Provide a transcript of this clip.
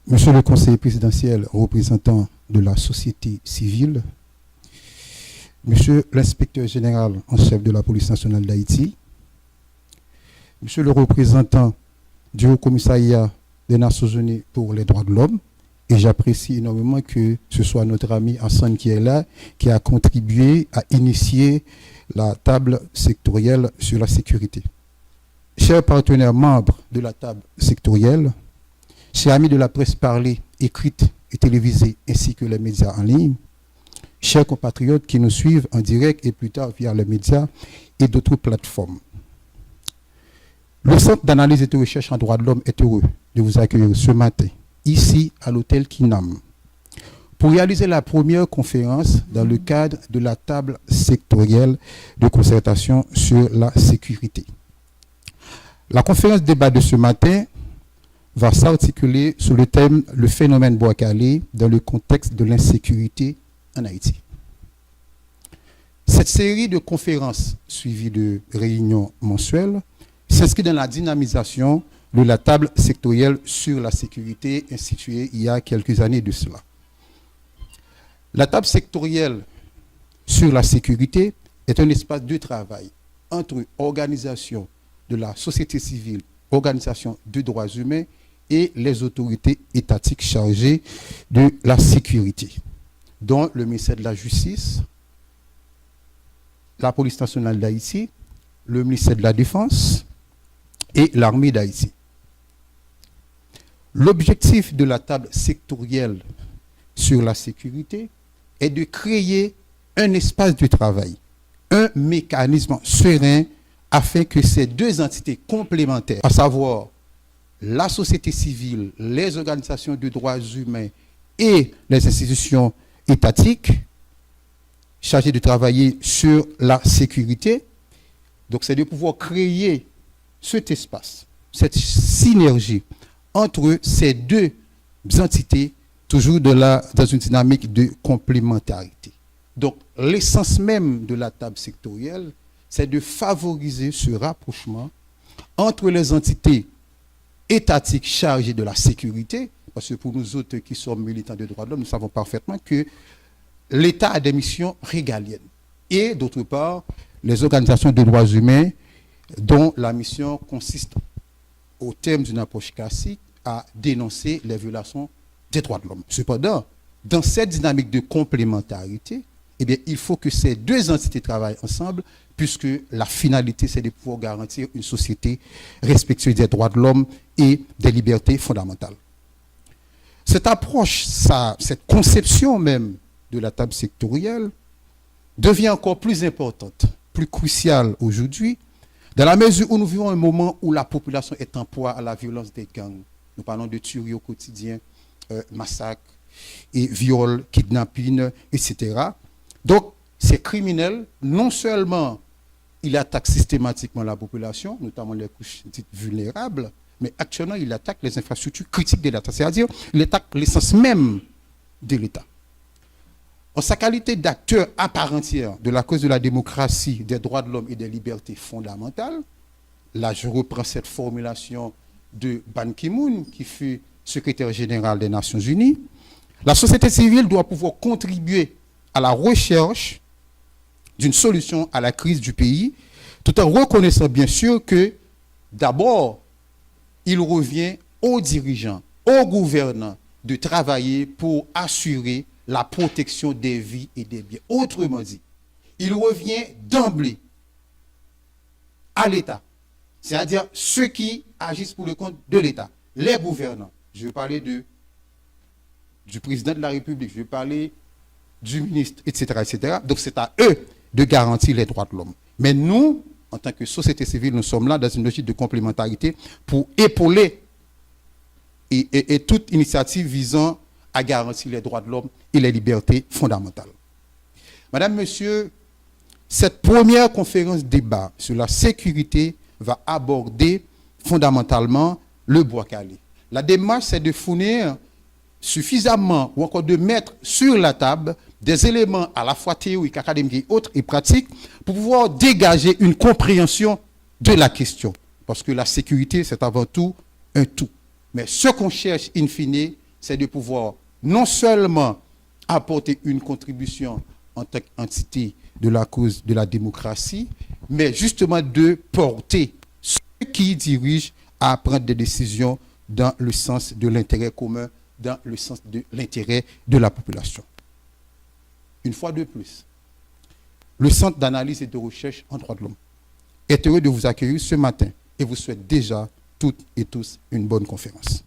Monsieur le conseiller présidentiel représentant de la société civile, Monsieur l'inspecteur général en chef de la police nationale d'Haïti, Monsieur le représentant du Haut Commissariat des Nations Unies pour les droits de l'homme, et j'apprécie énormément que ce soit notre ami Hassan qui est là, qui a contribué à initier la table sectorielle sur la sécurité. Chers partenaires membres de la table sectorielle, chers amis de la presse parlée, écrite et télévisée, ainsi que les médias en ligne, chers compatriotes qui nous suivent en direct et plus tard via les médias et d'autres plateformes. Le Centre d'analyse et de recherche en droits de l'homme est heureux de vous accueillir ce matin, ici à l'hôtel Kinam, pour réaliser la première conférence dans le cadre de la table sectorielle de concertation sur la sécurité. La conférence débat de ce matin va s'articuler sur le thème « Le phénomène Boakale dans le contexte de l'insécurité en Haïti ». Cette série de conférences suivies de réunions mensuelles s'inscrit dans la dynamisation de la table sectorielle sur la sécurité instituée il y a quelques années de cela. La table sectorielle sur la sécurité est un espace de travail entre organisations de la société civile, organisations de droits humains et les autorités étatiques chargées de la sécurité, dont le ministère de la Justice, la police nationale d'Haïti, le ministère de la Défense et l'armée d'Haïti. L'objectif de la table sectorielle sur la sécurité est de créer un espace de travail, un mécanisme serein afin que ces deux entités complémentaires, à savoir la société civile, les organisations de droits humains et les institutions étatiques chargées de travailler sur la sécurité, donc c'est de pouvoir créer cet espace, cette synergie entre ces deux entités, toujours dans une dynamique de complémentarité. Donc, l'essence même de la table sectorielle, c'est de favoriser ce rapprochement entre les entités étatiques chargées de la sécurité, parce que pour nous autres qui sommes militants de droits de l'homme, nous savons parfaitement que l'État a des missions régaliennes. Et d'autre part, les organisations de droits humains dont la mission consiste, au terme d'une approche classique, à dénoncer les violations des droits de l'homme. Cependant, dans cette dynamique de complémentarité, eh bien, il faut que ces deux entités travaillent ensemble, puisque la finalité, c'est de pouvoir garantir une société respectueuse des droits de l'homme et des libertés fondamentales. Cette approche, cette conception même de la table sectorielle devient encore plus importante, plus cruciale aujourd'hui, dans la mesure où nous vivons un moment où la population est en proie à la violence des gangs. Nous parlons de tueries au quotidien, massacres, et viols, kidnappings, etc. Donc, ces criminels, non seulement ils attaquent systématiquement la population, notamment les couches dites vulnérables, mais actuellement, ils attaquent les infrastructures critiques de l'État, c'est-à-dire ils attaquent l'essence même de l'État. En sa qualité d'acteur à part entière de la cause de la démocratie, des droits de l'homme et des libertés fondamentales, là je reprends cette formulation de Ban Ki-moon, qui fut secrétaire général des Nations Unies, la société civile doit pouvoir contribuer à la recherche d'une solution à la crise du pays, tout en reconnaissant bien sûr que d'abord, il revient aux dirigeants, aux gouvernants de travailler pour assurer la protection des vies et des biens. Autrement dit, il revient d'emblée à l'État, c'est-à-dire ceux qui agissent pour le compte de l'État, les gouvernants. Je vais parler du président de la République, je vais parler du ministre, etc., etc. Donc c'est à eux de garantir les droits de l'homme. Mais nous, en tant que société civile, nous sommes là dans une logique de complémentarité pour épauler et toute initiative visant à garantir les droits de l'homme et les libertés fondamentales. Madame, Monsieur, cette première conférence débat sur la sécurité va aborder fondamentalement le Boakale. La démarche, c'est de fournir suffisamment ou encore de mettre sur la table des éléments à la fois théoriques, académiques et autres et pratiques pour pouvoir dégager une compréhension de la question. Parce que la sécurité, c'est avant tout un tout. Mais ce qu'on cherche in fine, c'est de pouvoir non seulement apporter une contribution en tant qu'entité de la cause de la démocratie, mais justement de porter ceux qui dirigent à prendre des décisions dans le sens de l'intérêt commun, dans le sens de l'intérêt de la population. Une fois de plus, le Centre d'analyse et de recherche en droits de l'homme est heureux de vous accueillir ce matin et vous souhaite déjà toutes et tous une bonne conférence.